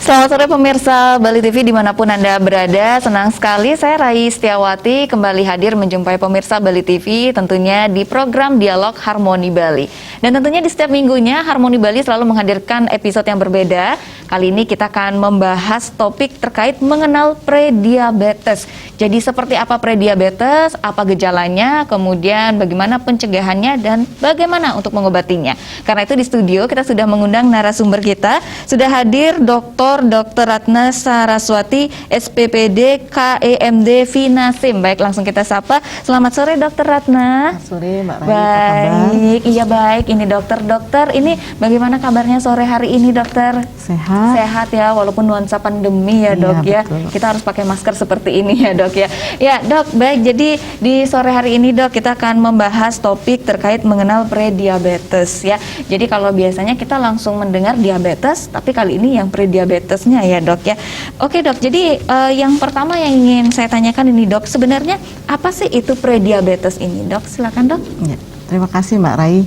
Selamat sore pemirsa Bali TV dimanapun Anda berada. Senang sekali saya Rai Setiawati kembali hadir menjumpai pemirsa Bali TV tentunya di program Dialog Harmoni Bali. Dan tentunya di setiap minggunya Harmoni Bali selalu menghadirkan episode yang berbeda. Kali ini kita akan membahas topik terkait mengenal prediabetes. Jadi seperti apa prediabetes, apa gejalanya, kemudian bagaimana pencegahannya dan bagaimana untuk mengobatinya. Karena itu di studio kita sudah mengundang narasumber kita. Sudah hadir Dr. Ratna Saraswati, SPPD KEMD Finasim. Baik, langsung kita sapa. Selamat sore Dr. Ratna. Selamat sore Mbak Rai. Baik, iya baik. Ini dokter, ini bagaimana kabarnya sore hari ini dokter? Sehat. Sehat ya, walaupun nuansa pandemi ya dok ya. Betul. Kita harus pakai masker seperti ini ya dok ya. Ya dok, baik. Jadi di sore hari ini dok kita akan membahas topik terkait mengenal prediabetes ya. Jadi kalau biasanya kita langsung mendengar diabetes, tapi kali ini yang prediabetesnya ya dok ya. Oke dok, jadi yang pertama yang ingin saya tanyakan ini dok, sebenarnya apa sih itu prediabetes ini dok? Silakan dok. Ya, terima kasih Mbak Rai.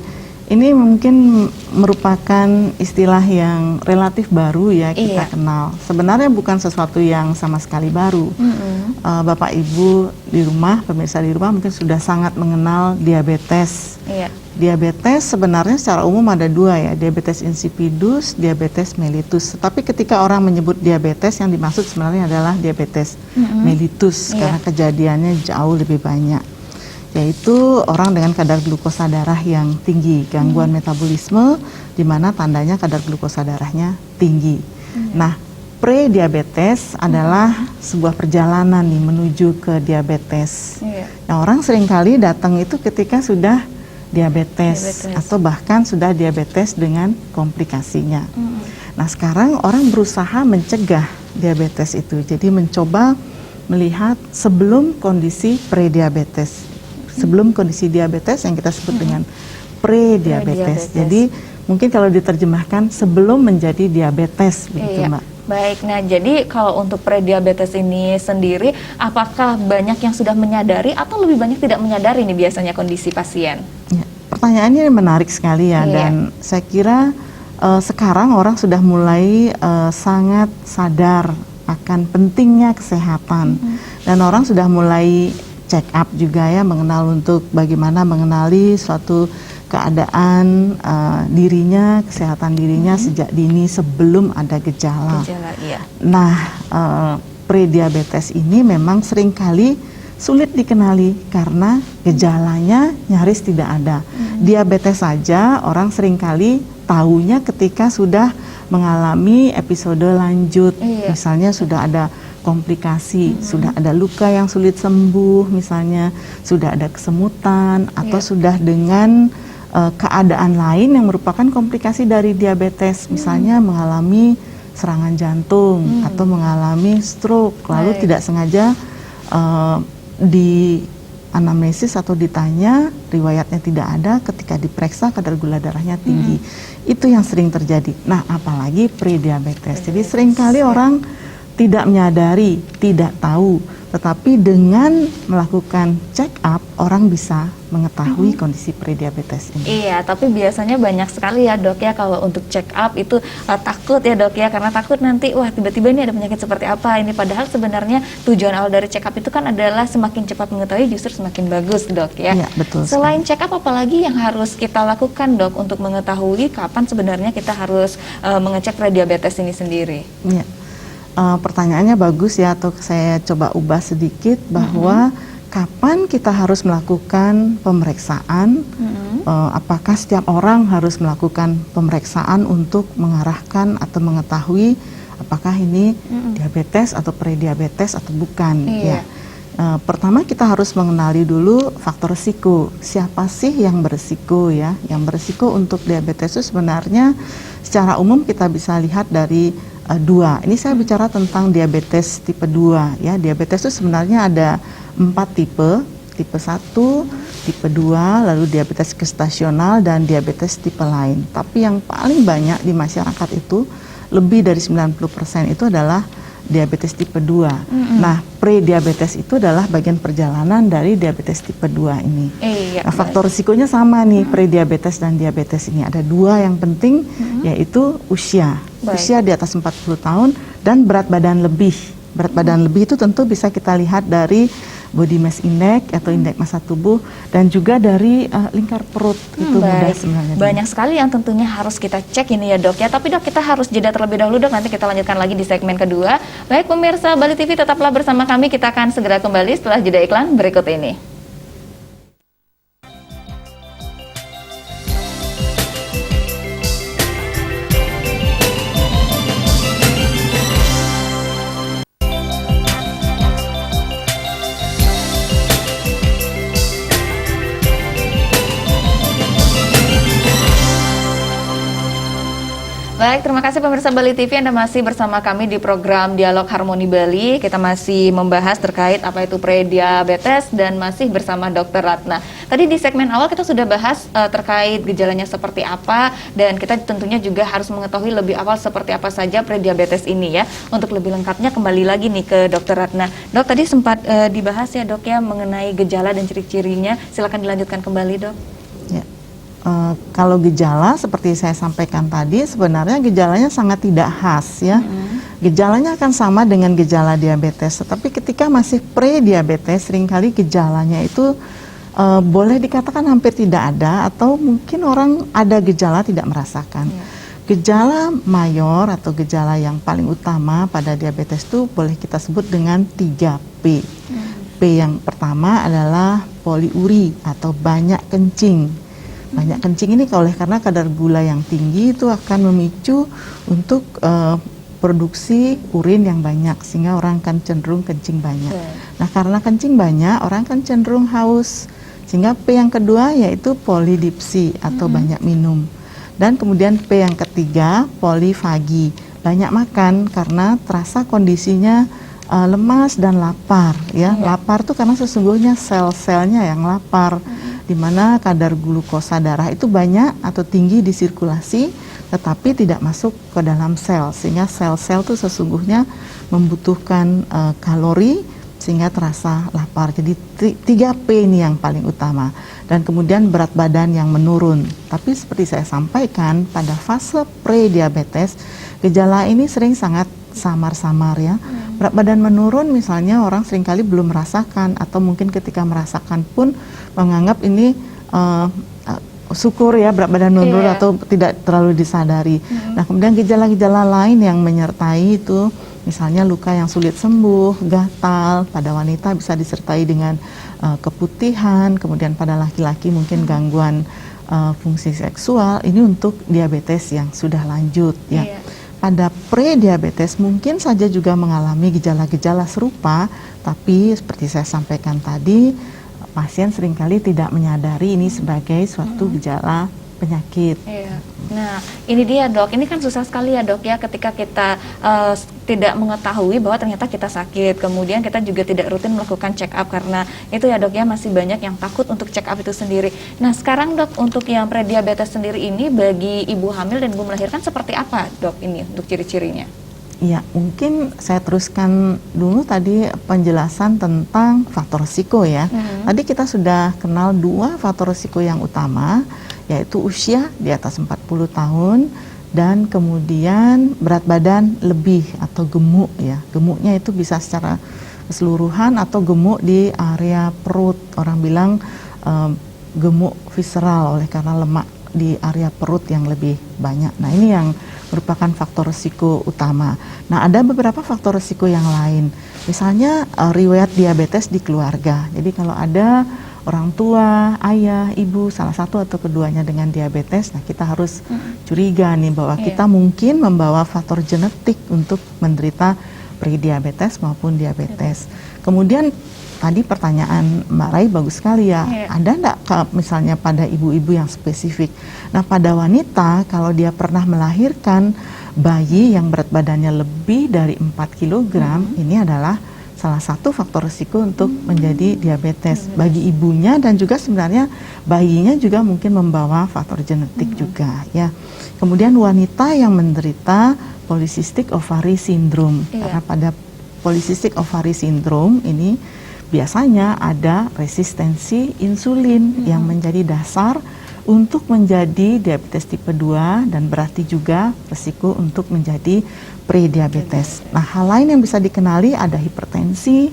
Ini mungkin merupakan istilah yang relatif baru ya kita kenal. Sebenarnya bukan sesuatu yang sama sekali baru. Bapak Ibu di rumah, pemirsa di rumah mungkin sudah sangat mengenal diabetes. Diabetes sebenarnya secara umum ada dua ya, diabetes insipidus, diabetes mellitus. Tetapi ketika orang menyebut diabetes yang dimaksud sebenarnya adalah diabetes mellitus karena kejadiannya jauh lebih banyak. Yaitu orang dengan kadar glukosa darah yang tinggi, gangguan metabolisme di mana tandanya kadar glukosa darahnya tinggi. Nah, prediabetes adalah sebuah perjalanan nih menuju ke diabetes. Nah, orang seringkali datang itu ketika sudah diabetes atau bahkan sudah diabetes dengan komplikasinya. Nah, sekarang orang berusaha mencegah diabetes itu. Jadi mencoba melihat sebelum kondisi prediabetes. Sebelum kondisi diabetes yang kita sebut dengan prediabetes. Jadi mungkin kalau diterjemahkan sebelum menjadi diabetes begitu Mbak. Baik, nah jadi kalau untuk prediabetes ini sendiri, apakah banyak yang sudah menyadari atau lebih banyak tidak menyadari nih biasanya kondisi pasien? Ya, pertanyaannya menarik sekali ya, dan saya kira sekarang orang sudah mulai sangat sadar akan pentingnya kesehatan, dan orang sudah mulai check up juga ya, mengenal untuk bagaimana mengenali suatu keadaan dirinya, kesehatan dirinya sejak dini sebelum ada gejala. Nah, prediabetes ini memang seringkali sulit dikenali karena gejalanya nyaris tidak ada. Diabetes saja orang seringkali tahunya ketika sudah mengalami episode lanjut, misalnya sudah ada komplikasi, sudah ada luka yang sulit sembuh, misalnya sudah ada kesemutan, atau sudah dengan keadaan lain yang merupakan komplikasi dari diabetes, misalnya mengalami serangan jantung atau mengalami stroke, lalu tidak sengaja di anamnesis atau ditanya riwayatnya tidak ada, ketika diperiksa kadar gula darahnya tinggi. Itu yang sering terjadi. Nah, apalagi prediabetes. Jadi seringkali orang tidak menyadari, tidak tahu, tetapi dengan melakukan check up orang bisa mengetahui kondisi prediabetes ini. Iya, tapi biasanya banyak sekali ya dok ya kalau untuk check up itu takut ya dok ya, karena takut nanti wah tiba-tiba ini ada penyakit seperti apa ini, padahal sebenarnya tujuan awal dari check up itu kan adalah semakin cepat mengetahui justru semakin bagus dok ya. Iya, betul. Selain check up apalagi yang harus kita lakukan dok untuk mengetahui kapan sebenarnya kita harus mengecek prediabetes ini sendiri? Iya. Pertanyaannya bagus ya, atau saya coba ubah sedikit bahwa kapan kita harus melakukan pemeriksaan, apakah setiap orang harus melakukan pemeriksaan untuk mengarahkan atau mengetahui apakah ini diabetes atau prediabetes atau bukan. Ya. Pertama kita harus mengenali dulu faktor risiko. Siapa sih yang berisiko ya? Yang berisiko untuk diabetes itu sebenarnya secara umum kita bisa lihat dari dua. Ini saya bicara tentang diabetes tipe 2 ya. Diabetes itu sebenarnya ada 4 tipe. Tipe 1, tipe 2, lalu diabetes gestasional dan diabetes tipe lain. Tapi yang paling banyak di masyarakat itu lebih dari 90% itu adalah diabetes tipe 2. Nah, prediabetes itu adalah bagian perjalanan dari diabetes tipe 2 ini. Nah, faktor risikonya sama nih, prediabetes dan diabetes ini. Ada dua yang penting, yaitu usia. usia di atas 40 tahun, dan berat badan lebih. Berat badan lebih itu tentu bisa kita lihat dari body mass index atau indeks massa tubuh, dan juga dari lingkar perut. Itu mudah sebenarnya. Banyak sekali yang tentunya harus kita cek ini ya dok ya. Tapi dok, kita harus jeda terlebih dahulu dok, nanti kita lanjutkan lagi di segmen kedua. Baik pemirsa Bali TV, tetaplah bersama kami, kita akan segera kembali setelah jeda iklan berikut ini. Baik, terima kasih pemirsa Bali TV, Anda masih bersama kami di program Dialog Harmoni Bali. Kita masih membahas terkait apa itu prediabetes dan masih bersama Dr. Ratna. Tadi di segmen awal kita sudah bahas terkait gejalanya seperti apa, dan kita tentunya juga harus mengetahui lebih awal seperti apa saja prediabetes ini ya. Untuk lebih lengkapnya kembali lagi nih ke Dr. Ratna. Dok, tadi sempat dibahas ya dok ya mengenai gejala dan ciri-cirinya. Silakan dilanjutkan kembali dok. Ya. Kalau gejala seperti saya sampaikan tadi, sebenarnya gejalanya sangat tidak khas ya. Gejalanya akan sama dengan gejala diabetes, tetapi ketika masih pre-diabetes seringkali gejalanya itu boleh dikatakan hampir tidak ada, atau mungkin orang ada gejala tidak merasakan. Gejala mayor atau gejala yang paling utama pada diabetes itu boleh kita sebut dengan 3P. P yang pertama adalah poliuri atau banyak kencing. Banyak kencing ini karena kadar gula yang tinggi itu akan memicu untuk produksi urin yang banyak, sehingga orang akan cenderung kencing banyak. Nah, karena kencing banyak, orang akan cenderung haus. Sehingga P yang kedua yaitu polidipsi atau banyak minum. Dan kemudian P yang ketiga polifagi, banyak makan karena terasa kondisinya lemas dan lapar ya. Lapar tuh karena sesungguhnya sel-selnya yang lapar, di mana kadar glukosa darah itu banyak atau tinggi di sirkulasi, tetapi tidak masuk ke dalam sel, sehingga sel-sel itu sesungguhnya membutuhkan kalori sehingga terasa lapar. Jadi 3P ini yang paling utama. Dan kemudian berat badan yang menurun. Tapi seperti saya sampaikan, pada fase pre-diabetes gejala ini sering sangat samar-samar ya. Berat badan menurun misalnya orang seringkali belum merasakan, atau mungkin ketika merasakan pun menganggap ini syukur ya berat badan menurun atau tidak terlalu disadari. Nah, kemudian gejala-gejala lain yang menyertai itu misalnya luka yang sulit sembuh, gatal, pada wanita bisa disertai dengan keputihan, kemudian pada laki-laki mungkin gangguan fungsi seksual. Ini untuk diabetes yang sudah lanjut ya. Pada pre-diabetes mungkin saja juga mengalami gejala-gejala serupa, tapi seperti saya sampaikan tadi, pasien seringkali tidak menyadari ini sebagai suatu gejala penyakit. Nah, ini dia dok, ini kan susah sekali ya dok ya, ketika kita tidak mengetahui bahwa ternyata kita sakit, kemudian kita juga tidak rutin melakukan check up, karena itu ya dok ya, masih banyak yang takut untuk check up itu sendiri. Nah, sekarang dok, untuk yang prediabetes sendiri ini bagi ibu hamil dan ibu melahirkan seperti apa dok ini untuk ciri-cirinya? Ya, mungkin saya teruskan dulu tadi penjelasan tentang faktor risiko ya. Tadi kita sudah kenal 2 faktor risiko yang utama, yaitu usia di atas 40 tahun dan kemudian berat badan lebih atau gemuk ya. Gemuknya itu bisa secara keseluruhan atau gemuk di area perut. Orang bilang gemuk visceral oleh karena lemak di area perut yang lebih banyak. Nah, ini yang merupakan faktor risiko utama. Nah, ada beberapa faktor risiko yang lain. Misalnya riwayat diabetes di keluarga. Jadi kalau ada orang tua, ayah, ibu, salah satu atau keduanya dengan diabetes, nah kita harus curiga nih bahwa kita mungkin membawa faktor genetik untuk menderita prediabetes maupun diabetes. Kemudian tadi pertanyaan Mbak Rai bagus sekali ya, ada enggak misalnya pada ibu-ibu yang spesifik? Nah, pada wanita kalau dia pernah melahirkan bayi yang berat badannya lebih dari 4 kg, ini adalah salah satu faktor risiko untuk menjadi diabetes bagi ibunya, dan juga sebenarnya bayinya juga mungkin membawa faktor genetik juga ya. Kemudian wanita yang menderita polycystic ovary syndrome, karena pada polycystic ovary syndrome ini biasanya ada resistensi insulin yang menjadi dasar untuk menjadi diabetes tipe 2 dan berarti juga resiko untuk menjadi prediabetes. Nah, hal lain yang bisa dikenali ada hipertensi,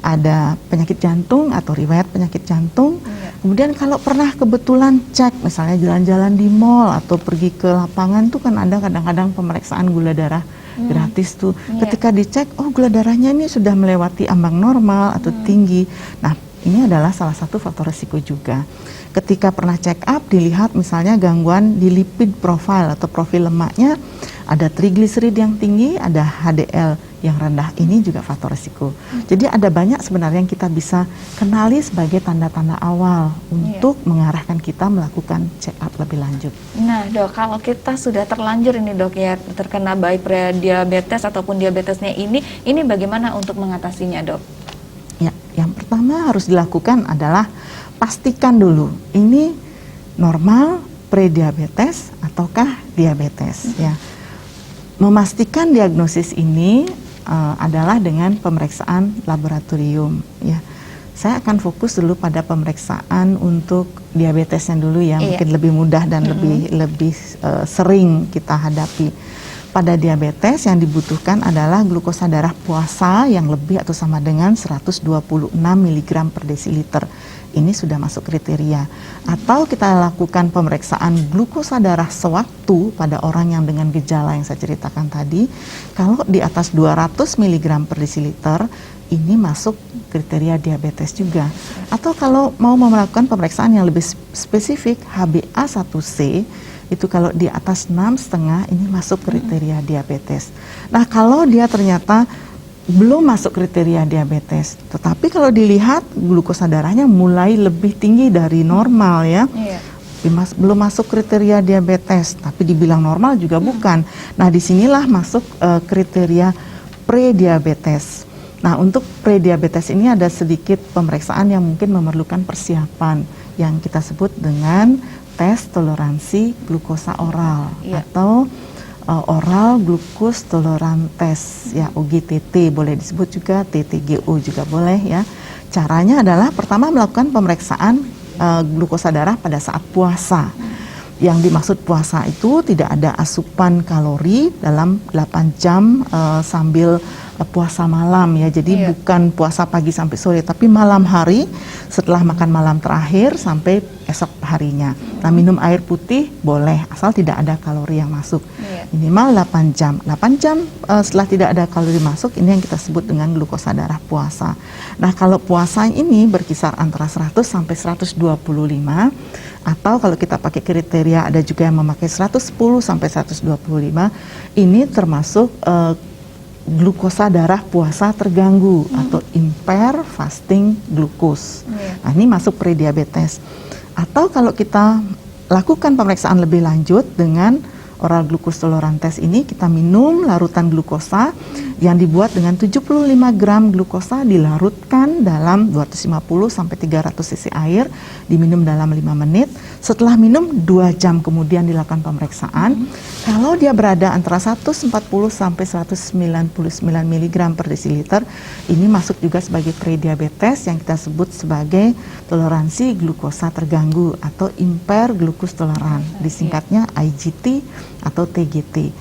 ada penyakit jantung atau riwayat penyakit jantung. Kemudian kalau pernah kebetulan cek misalnya jalan-jalan di mall atau pergi ke lapangan tuh kan ada kadang-kadang pemeriksaan gula darah gratis tuh. Ketika dicek, oh gula darahnya ini sudah melewati ambang normal atau tinggi. Nah, ini adalah salah satu faktor risiko juga. Ketika pernah check up, dilihat misalnya gangguan di lipid profile atau profil lemaknya, ada trigliserid yang tinggi, ada HDL yang rendah, ini juga faktor risiko. Jadi ada banyak sebenarnya yang kita bisa kenali sebagai tanda-tanda awal untuk mengarahkan kita melakukan check up lebih lanjut. Nah dok, kalau kita sudah terlanjur ini dok ya, terkena baik prediabetes ataupun diabetesnya ini bagaimana untuk mengatasinya dok? Ya, yang pertama harus dilakukan adalah pastikan dulu ini normal, prediabetes ataukah diabetes ya. Memastikan diagnosis ini adalah dengan pemeriksaan laboratorium ya. Saya akan fokus dulu pada pemeriksaan untuk diabetesnya dulu ya, mungkin lebih mudah dan lebih sering kita hadapi. Pada diabetes yang dibutuhkan adalah glukosa darah puasa yang lebih atau sama dengan 126 mg per desiliter. Ini sudah masuk kriteria. Atau kita lakukan pemeriksaan glukosa darah sewaktu pada orang yang dengan gejala yang saya ceritakan tadi. Kalau di atas 200 mg per desiliter, ini masuk kriteria diabetes juga. Atau kalau mau melakukan pemeriksaan yang lebih spesifik, HbA1c, itu kalau di atas 6,5 ini masuk kriteria diabetes. Nah, kalau dia ternyata belum masuk kriteria diabetes, tetapi kalau dilihat glukosa darahnya mulai lebih tinggi dari normal ya, belum masuk kriteria diabetes, tapi dibilang normal juga bukan. Nah, disinilah masuk kriteria prediabetes. Nah, untuk prediabetes ini ada sedikit pemeriksaan yang mungkin memerlukan persiapan yang kita sebut dengan tes toleransi glukosa oral atau oral glucose tolerance test ya, OGTT boleh disebut juga, TTGO juga boleh ya. Caranya adalah pertama melakukan pemeriksaan glukosa darah pada saat puasa. Yang dimaksud puasa itu tidak ada asupan kalori dalam 8 jam sambil puasa malam ya. Jadi bukan puasa pagi sampai sore, tapi malam hari setelah makan malam terakhir sampai esok harinya. Nah, minum air putih boleh asal tidak ada kalori yang masuk. Minimal 8 jam. 8 jam setelah tidak ada kalori masuk, ini yang kita sebut dengan glukosa darah puasa. Nah, kalau puasa ini berkisar antara 100 sampai 125, atau kalau kita pakai kriteria ada juga yang memakai 110 sampai 125, ini termasuk glukosa darah puasa terganggu atau impaired fasting glucose. Nah, ini masuk prediabetes. Atau kalau kita lakukan pemeriksaan lebih lanjut dengan oral glucose tolerance test ini, kita minum larutan glukosa yang dibuat dengan 75 gram glukosa dilarutkan dalam 250 sampai 300 cc air, diminum dalam 5 menit. Setelah minum 2 jam kemudian dilakukan pemeriksaan. Kalau dia berada antara 140 sampai 199 mg per desiliter, ini masuk juga sebagai prediabetes yang kita sebut sebagai toleransi glukosa terganggu atau impaired glucose tolerance, disingkatnya IGT atau TGT.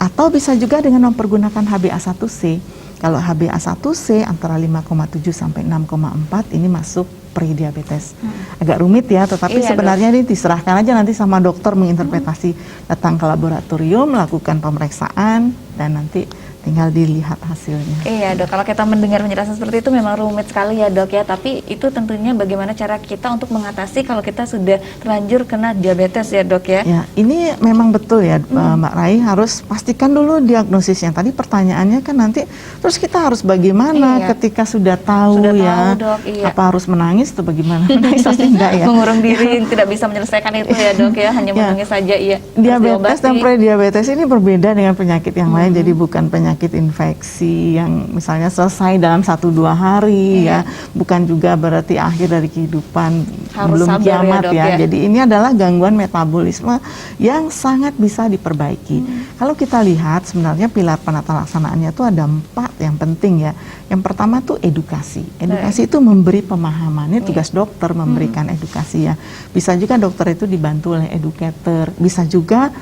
Atau bisa juga dengan mempergunakan HbA1c. Kalau HbA1c antara 5,7 sampai 6,4 ini masuk prediabetes. Agak rumit ya, tetapi sebenarnya ini diserahkan aja nanti sama dokter menginterpretasi. Datang ke laboratorium, melakukan pemeriksaan, dan nanti tinggal dilihat hasilnya. Iya dok, kalau kita mendengar penjelasan seperti itu memang rumit sekali ya dok ya, tapi itu tentunya bagaimana cara kita untuk mengatasi kalau kita sudah terlanjur kena diabetes ya dok ya. Ya, ini memang betul ya Mbak Rai, harus pastikan dulu diagnosisnya. Tadi pertanyaannya kan nanti, terus kita harus bagaimana ketika sudah tahu ya, dok, apa harus menangis atau bagaimana? Menangis pasti enggak ya. Mengurung diri, tidak bisa menyelesaikan itu ya dok ya, hanya menangis saja iya. Diabetes dan prediabetes ini berbeda dengan penyakit yang lain, jadi bukan penyakit infeksi yang misalnya selesai dalam 1-2 hari ya, bukan juga berarti akhir dari kehidupan Harus belum sabar kiamat Dok, ya. Jadi ini adalah gangguan metabolisme yang sangat bisa diperbaiki. Kalau kita lihat sebenarnya pilar penata laksanaannya itu ada 4 yang penting ya. Yang pertama tuh edukasi. Edukasi itu memberi pemahaman. Ini tugas dokter memberikan edukasi ya. Bisa juga dokter itu dibantu oleh educator. Bisa juga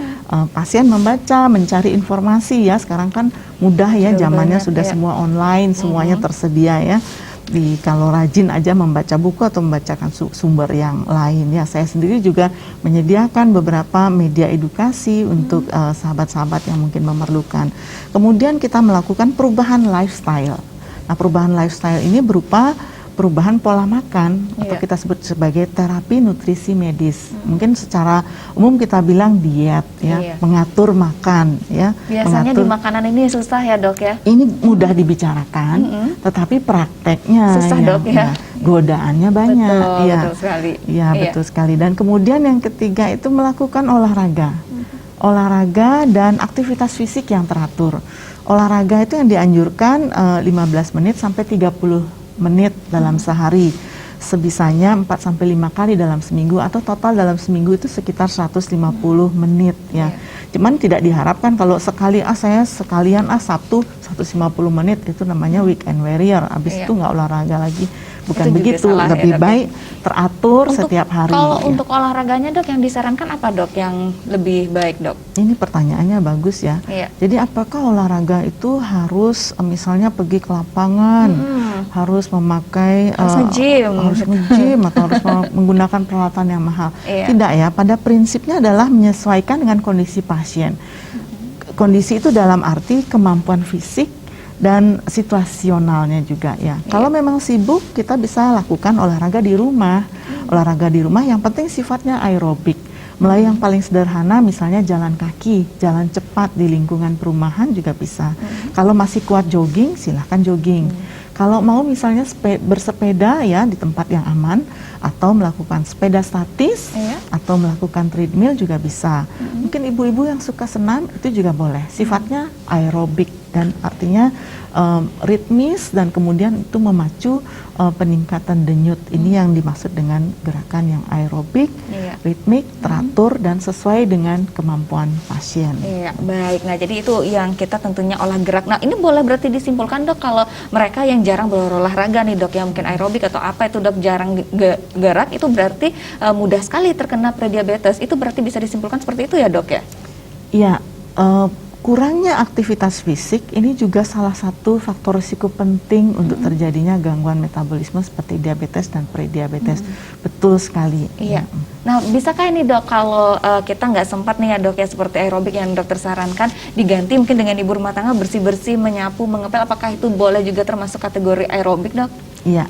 pasien membaca, mencari informasi ya. Sekarang kan mudah ya, zamannya sudah semua online, semuanya tersedia ya. Kalau rajin aja membaca buku atau membacakan sumber yang lain ya. Saya sendiri juga menyediakan beberapa media edukasi untuk sahabat-sahabat yang mungkin memerlukan. Kemudian kita melakukan perubahan lifestyle. Nah, perubahan lifestyle ini berupa perubahan pola makan atau kita sebut sebagai terapi nutrisi medis. Mungkin secara umum kita bilang diet ya, mengatur makan ya. Biasanya di makanan ini susah ya Dok ya. Ini mudah dibicarakan, tetapi prakteknya susah Dok ya. Godaannya banyak. Betul, ya. betul sekali. Ya, betul sekali. Dan kemudian yang ketiga itu melakukan olahraga. Olahraga dan aktivitas fisik yang teratur. Olahraga itu yang dianjurkan 15 menit sampai 30 menit dalam sehari, sebisanya 4-5 kali dalam seminggu, atau total dalam seminggu itu sekitar 150 menit ya. Cuman tidak diharapkan kalau sekali saya sekalian Sabtu 150 menit itu namanya weekend warrior, habis itu nggak olahraga lagi. Bukan itu begitu, salah, lebih ya, baik teratur setiap hari. Kalau ya. untuk olahraganya Dok, yang disarankan apa Dok yang lebih baik Dok? Ini pertanyaannya bagus ya. Jadi apakah olahraga itu harus misalnya pergi ke lapangan, harus memakai harus nge-gym atau harus menggunakan peralatan yang mahal? Tidak ya, pada prinsipnya adalah menyesuaikan dengan kondisi pasien. Kondisi itu dalam arti kemampuan fisik dan situasionalnya juga ya. Kalau memang sibuk, kita bisa lakukan olahraga di rumah. Olahraga di rumah yang penting sifatnya aerobik. Mulai yang paling sederhana misalnya jalan kaki, jalan cepat di lingkungan perumahan juga bisa. Kalau masih kuat jogging, silahkan jogging. Kalau mau misalnya bersepeda ya di tempat yang aman, atau melakukan sepeda statis, atau melakukan treadmill juga bisa. Mungkin ibu-ibu yang suka senam itu juga boleh. Sifatnya aerobik dan artinya ritmis, dan kemudian itu memacu peningkatan denyut. Ini yang dimaksud dengan gerakan yang aerobik, ritmik, teratur, dan sesuai dengan kemampuan pasien. Iya, baik. Nah, jadi itu yang kita tentunya olah gerak. Nah, ini boleh berarti disimpulkan Dok, kalau mereka yang jarang berolahraga nih Dok, yang mungkin aerobik atau apa itu Dok, jarang gerak, itu berarti mudah sekali terkena prediabetes. Itu berarti bisa disimpulkan seperti itu ya Dok ya? Iya, kurangnya aktivitas fisik ini juga salah satu faktor risiko penting untuk terjadinya gangguan metabolisme seperti diabetes dan prediabetes. Betul sekali. Iya. Nah, bisakah ini Dok, kalau kita nggak sempat nih ya Dok ya, seperti aerobik yang dokter sarankan, diganti mungkin dengan ibu rumah tangga bersih-bersih, menyapu, mengepel, apakah itu boleh juga termasuk kategori aerobik Dok? Iya.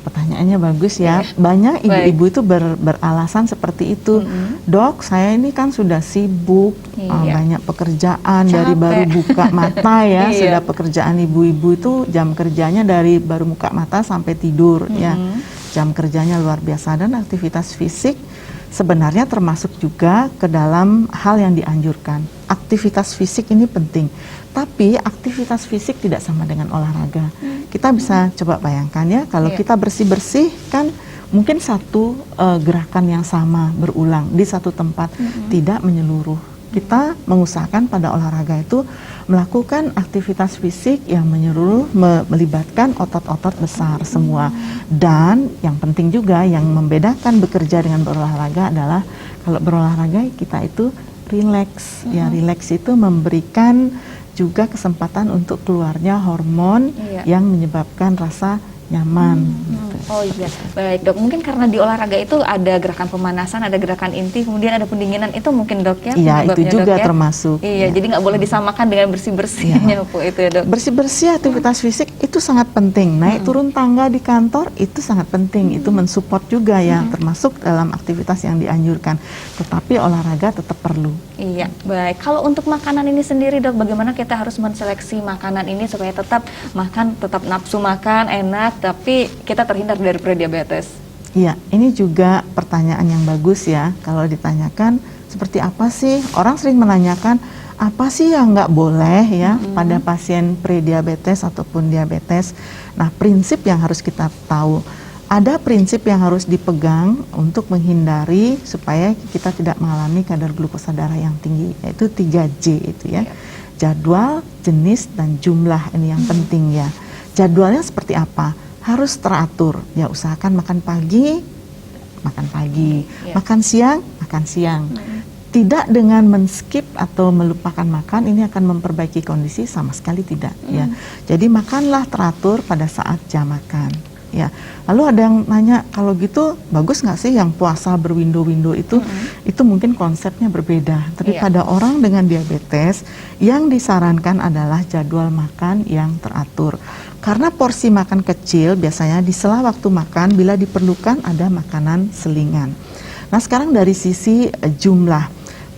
Pertanyaannya bagus ya. Banyak ibu-ibu itu beralasan seperti itu. Dok, saya ini kan sudah sibuk, banyak pekerjaan, dari baru buka mata ya. Sudah pekerjaan ibu-ibu itu jam kerjanya dari baru buka mata sampai tidur ya. Jam kerjanya luar biasa, dan aktivitas fisik sebenarnya termasuk juga ke dalam hal yang dianjurkan. Aktivitas fisik ini penting, tapi aktivitas fisik tidak sama dengan olahraga. Kita bisa coba bayangkan ya, kalau kita bersih-bersih kan mungkin satu gerakan yang sama berulang di satu tempat, tidak menyeluruh. Kita mengusahakan pada olahraga itu melakukan aktivitas fisik yang menyeluruh, melibatkan otot-otot besar semua. Dan yang penting juga yang membedakan bekerja dengan berolahraga adalah kalau berolahraga kita itu rileks. Ya, rileks itu memberikan juga kesempatan untuk keluarnya hormon yang menyebabkan rasa nyaman. Gitu. Oh iya, baik Dok. Mungkin karena di olahraga itu ada gerakan pemanasan, ada gerakan inti, kemudian ada pendinginan, itu mungkin Dok ya? Iya, itu juga Dok, ya? termasuk. Iya, jadi nggak boleh disamakan dengan bersih-bersihnya Bu, itu ya Dok? Bersih-bersih, aktivitas fisik itu sangat penting. Naik turun tangga di kantor itu sangat penting. Itu mensupport juga ya, termasuk dalam aktivitas yang dianjurkan. Tetapi olahraga tetap perlu. Iya, baik. Kalau untuk makanan ini sendiri Dok, bagaimana kita harus menseleksi makanan ini supaya tetap makan, tetap nafsu makan, enak, tapi kita terhindar dari prediabetes? Iya, ini juga pertanyaan yang bagus ya. Kalau ditanyakan seperti apa sih, orang sering menanyakan apa sih yang nggak boleh ya pada pasien prediabetes ataupun diabetes. Nah, prinsip yang harus kita tahu, ada prinsip yang harus dipegang untuk menghindari supaya kita tidak mengalami kadar glukosa darah yang tinggi, yaitu 3J itu ya. Jadwal, jenis, dan jumlah, ini yang penting ya. Jadwalnya seperti apa? Harus teratur. Ya, usahakan makan pagi, makan siang, makan siang. Tidak dengan men-skip atau melupakan makan, ini akan memperbaiki kondisi, sama sekali tidak ya. Jadi makanlah teratur pada saat jam makan. Ya, lalu ada yang nanya, kalau gitu bagus nggak sih yang puasa berwindow-window itu? Itu mungkin konsepnya berbeda. Tapi pada orang dengan diabetes, yang disarankan adalah jadwal makan yang teratur. Karena porsi makan kecil, biasanya di sela waktu makan, bila diperlukan ada makanan selingan. Nah, sekarang dari sisi jumlah,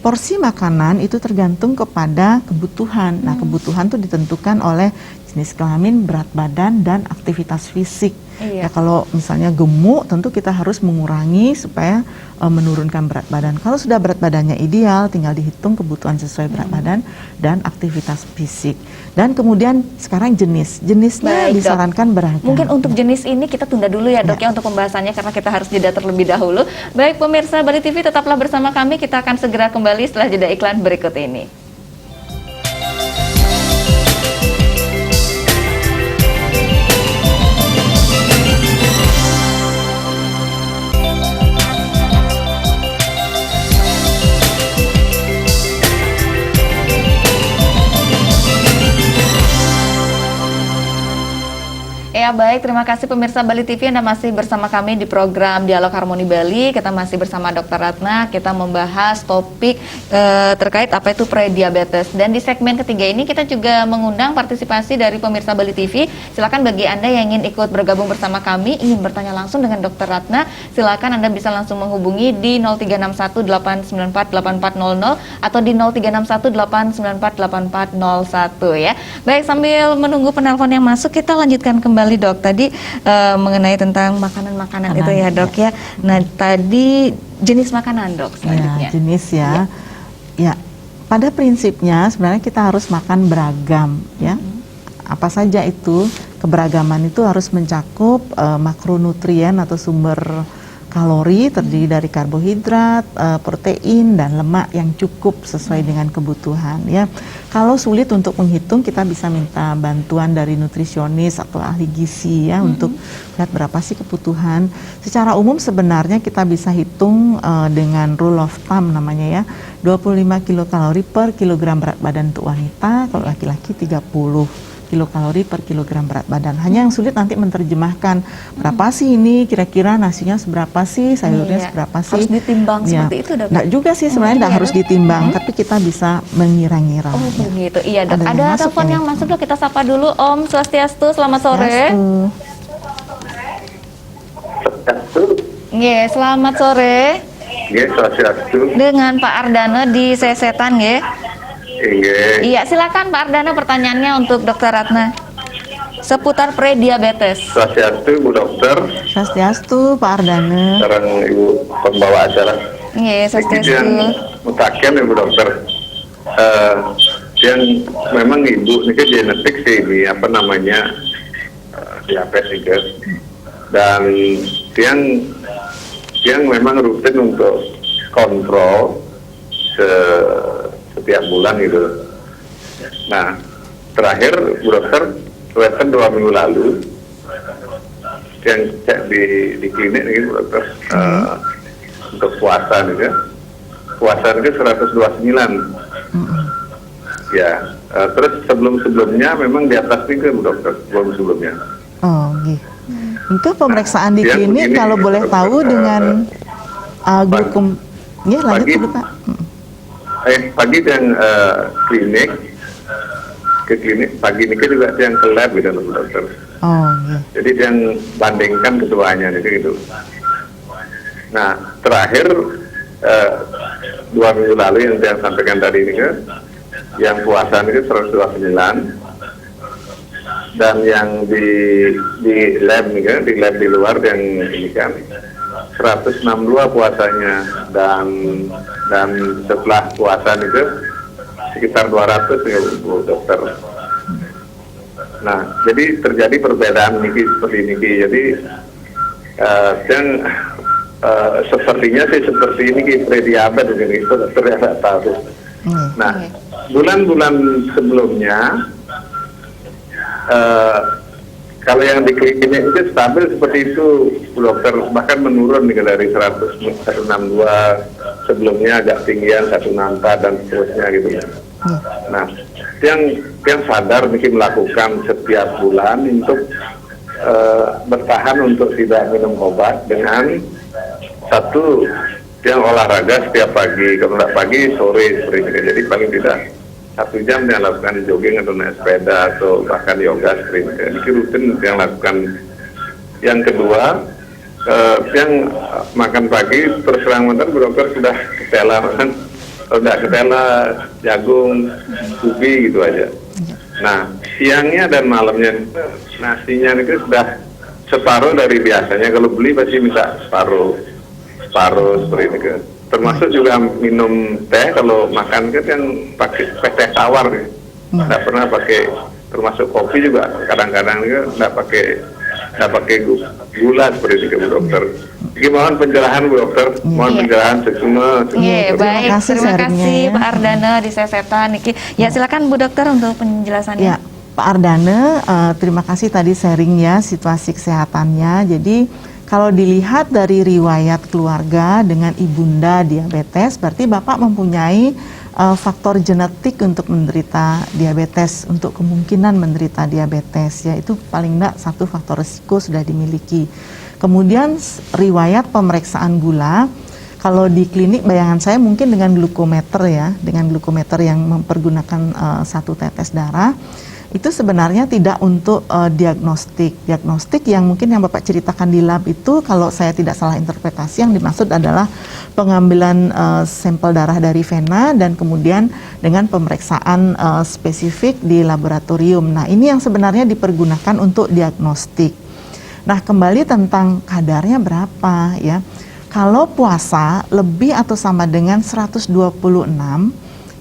porsi makanan itu tergantung kepada kebutuhan. Nah, kebutuhan itu ditentukan oleh jenis kelamin, berat badan, dan aktivitas fisik. Ya, kalau misalnya gemuk, tentu kita harus mengurangi supaya menurunkan berat badan. Kalau sudah berat badannya ideal, tinggal dihitung kebutuhan sesuai berat badan dan aktivitas fisik. Dan kemudian sekarang jenisnya disarankan beragam. Mungkin untuk jenis ini kita tunda dulu ya dok ya untuk pembahasannya, karena kita harus jeda terlebih dahulu. Baik pemirsa Bali TV, tetaplah bersama kami, kita akan segera kembali setelah jeda iklan berikut ini. Ya baik, terima kasih pemirsa Bali TV, Anda masih bersama kami di program Dialog Harmoni Bali. Kita masih bersama Dr. Ratna, kita membahas topik terkait apa itu prediabetes. Dan di segmen ketiga ini kita juga mengundang partisipasi dari pemirsa Bali TV. Silakan bagi Anda yang ingin ikut bergabung bersama kami, ingin bertanya langsung dengan Dr. Ratna, silakan Anda bisa langsung menghubungi di 0361-894-8400 atau di 0361-894-8401 ya. Baik, sambil menunggu penelpon yang masuk, kita lanjutkan kembali dok, tadi mengenai tentang makanan-makanan itu ya dok ya. Nah tadi jenis makanan dok selanjutnya. Ya, jenis ya. Ya, pada prinsipnya sebenarnya kita harus makan beragam ya. Apa saja itu? Keberagaman itu harus mencakup makronutrien atau sumber kalori terdiri dari karbohidrat, protein, dan lemak yang cukup sesuai dengan kebutuhan ya. Kalau sulit untuk menghitung, kita bisa minta bantuan dari nutrisionis atau ahli gizi ya untuk lihat berapa sih kebutuhan. Secara umum sebenarnya kita bisa hitung dengan rule of thumb namanya ya, 25 kilokalori per kilogram berat badan untuk wanita, kalau laki-laki 30 kilokalori per kilogram berat badan. Hanya yang sulit nanti menerjemahkan berapa sih ini, kira-kira nasinya seberapa sih, sayurnya seberapa sih. Harus ditimbang seperti itu dok? Nggak juga sih sebenarnya, nggak harus ditimbang, tapi kita bisa mengira-ngira. Oh begitu, iya dok. Ada telepon yang masuk dok, kita sapa dulu. Om Swastiastu, selamat sore. Nggih, selamat sore. Nggih, Swastiastu. Dengan Pak Ardana di Sesetan nggih. Iya, silakan Pak Ardana pertanyaannya untuk Dr. Ratna seputar prediabetes. Swastiastu, Bu Dokter. Swastiastu, Pak Ardana. Sekarang Ibu pembawa acara. Iya, Swastiastu. Mutaken Ibu Dokter. Yang memang Ibu ini genetik sih ini apa namanya diabetes juga. Dan yang memang rutin untuk kontrol setiap bulan gitu. Nah, terakhir Bu Dokter, Weton 2 minggu lalu yang cek di klinik gitu Bu Dokter, untuk puasa nih ya. Puasa itu 129. Ya, terus sebelumnya memang di atas 3 Bu Dokter, sebelumnya. Oh, gitu. Itu pemeriksaan di klinik kalau boleh tahu dengan glukom. Ya, lanjut dulu Pak. Pagi yang ke klinik pagi ini juga yang ke lab gitu Bu Dokter. Oh iya. Jadi yang bandingkan keduanya gitu. Nah terakhir 2 minggu lalu yang saya sampaikan tadi ini kan, yang puasa itu 129 dan yang di lab nih kan, di lab di luar yang ini kan 162 puasanya dan setelah puasa itu sekitar 200 ya Bu Dokter. Nah, jadi terjadi perbedaan niki seperti ini. Jadi yang sepertinya sih seperti ini prediabetes ini itu ternyata tahu. Nah, bulan-bulan sebelumnya kalau yang di klinik itu stabil seperti itu, dokter, bahkan menurun dari 162 sebelumnya agak tinggian 164 dan seterusnya gitu. Nah, yang sadar mungkin melakukan setiap bulan untuk bertahan untuk tidak minum obat dengan satu yang olahraga setiap pagi, kalau tidak pagi sore sering. Jadi paling tidak 1 jam yang lakukan jogging atau naik sepeda atau bahkan yoga sering. Ini rutin yang lakukan. Yang kedua, yang makan pagi terus terang bentar dokter sudah ketela makan, sudah ketela jagung, ubi gitu aja. Nah, siangnya dan malamnya nasinya itu sudah separuh dari biasanya. Kalau beli pasti minta separuh seperti itu kan. Termasuk juga minum teh, kalau makan kan yang pakai teh tawar nih. Tidak pernah pakai, termasuk kopi juga kadang-kadang tidak pakai gula seperti itu Bu Dokter. Jadi mohon pencerahan Bu Dokter, mohon pencerahan semua. Baik, terima kasih ya. Pak Ardana di Sesetan. Ya silakan Bu Dokter untuk penjelasannya. Ya, Pak Ardana, terima kasih tadi sharing ya situasi kesehatannya. Jadi kalau dilihat dari riwayat keluarga dengan ibunda diabetes, berarti Bapak mempunyai faktor genetik untuk menderita diabetes, untuk kemungkinan menderita diabetes, yaitu paling tidak satu faktor risiko sudah dimiliki. Kemudian riwayat pemeriksaan gula, kalau di klinik bayangan saya mungkin dengan glukometer ya, dengan glukometer yang mempergunakan 1 tetes darah, itu sebenarnya tidak untuk diagnostik yang mungkin yang Bapak ceritakan di lab itu, kalau saya tidak salah interpretasi, yang dimaksud adalah pengambilan sampel darah dari vena dan kemudian dengan pemeriksaan spesifik di laboratorium. Nah, ini yang sebenarnya dipergunakan untuk diagnostik. Nah, kembali tentang kadarnya berapa ya. Kalau puasa lebih atau sama dengan 126,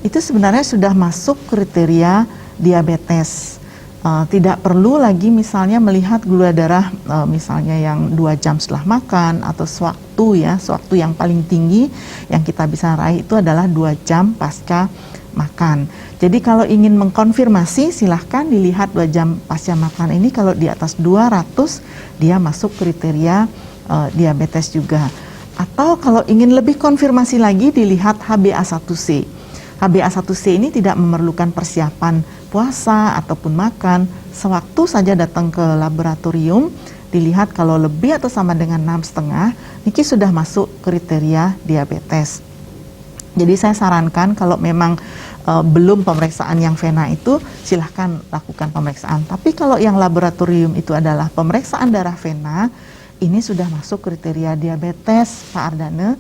itu sebenarnya sudah masuk kriteria diabetes. Tidak perlu lagi misalnya melihat gula darah misalnya yang 2 jam setelah makan, atau sewaktu yang paling tinggi yang kita bisa raih itu adalah 2 jam pasca makan. Jadi kalau ingin mengkonfirmasi silahkan dilihat 2 jam pasca makan ini, kalau di atas 200 dia masuk kriteria diabetes juga. Atau kalau ingin lebih konfirmasi lagi dilihat HbA1c. HbA1c ini tidak memerlukan persiapan puasa ataupun makan, sewaktu saja datang ke laboratorium, dilihat kalau lebih atau sama dengan 6,5, niki sudah masuk kriteria diabetes. Jadi saya sarankan kalau memang belum pemeriksaan yang vena itu, silahkan lakukan pemeriksaan. Tapi kalau yang laboratorium itu adalah pemeriksaan darah vena, ini sudah masuk kriteria diabetes, Pak Ardana.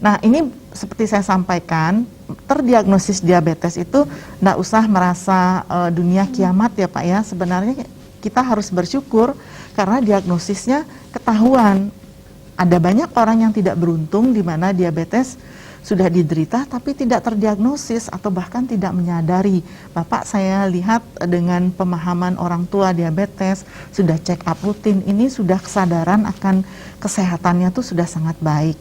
Nah, ini seperti saya sampaikan, terdiagnosis diabetes itu tidak usah merasa dunia kiamat ya Pak ya. Sebenarnya kita harus bersyukur karena diagnosisnya ketahuan. Ada banyak orang yang tidak beruntung di mana diabetes sudah diderita tapi tidak terdiagnosis atau bahkan tidak menyadari. Bapak saya lihat dengan pemahaman orang tua diabetes, sudah check up rutin, ini sudah kesadaran akan kesehatannya tuh sudah sangat baik.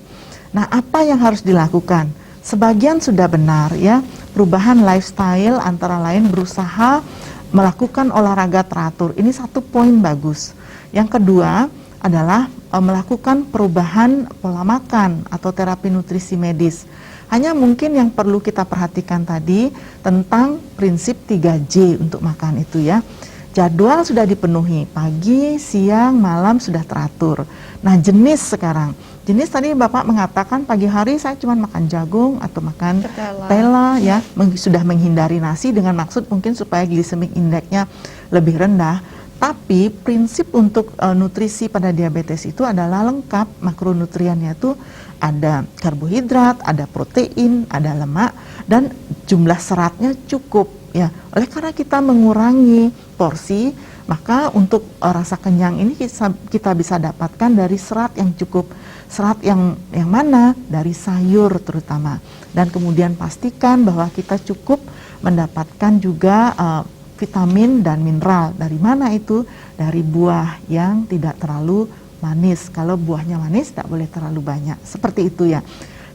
Nah, apa yang harus dilakukan? Sebagian sudah benar ya, perubahan lifestyle antara lain berusaha melakukan olahraga teratur. Ini satu poin bagus. Yang kedua adalah melakukan perubahan pola makan atau terapi nutrisi medis. Hanya mungkin yang perlu kita perhatikan tadi tentang prinsip 3J untuk makan itu ya. Jadwal sudah dipenuhi, pagi, siang, malam sudah teratur. Nah, jenis sekarang. Jenis tadi Bapak mengatakan pagi hari saya cuma makan jagung atau makan tela ya, sudah menghindari nasi dengan maksud mungkin supaya glycemic index-nya lebih rendah. Tapi prinsip untuk nutrisi pada diabetes itu adalah lengkap, makronutriennya itu ada karbohidrat, ada protein, ada lemak, dan jumlah seratnya cukup ya. Oleh karena kita mengurangi porsi, maka untuk rasa kenyang ini kita bisa dapatkan dari serat yang cukup. Serat yang mana? Dari sayur terutama. Dan kemudian pastikan bahwa kita cukup mendapatkan juga vitamin dan mineral. Dari mana itu? Dari buah yang tidak terlalu manis. Kalau buahnya manis tidak boleh terlalu banyak. Seperti itu ya.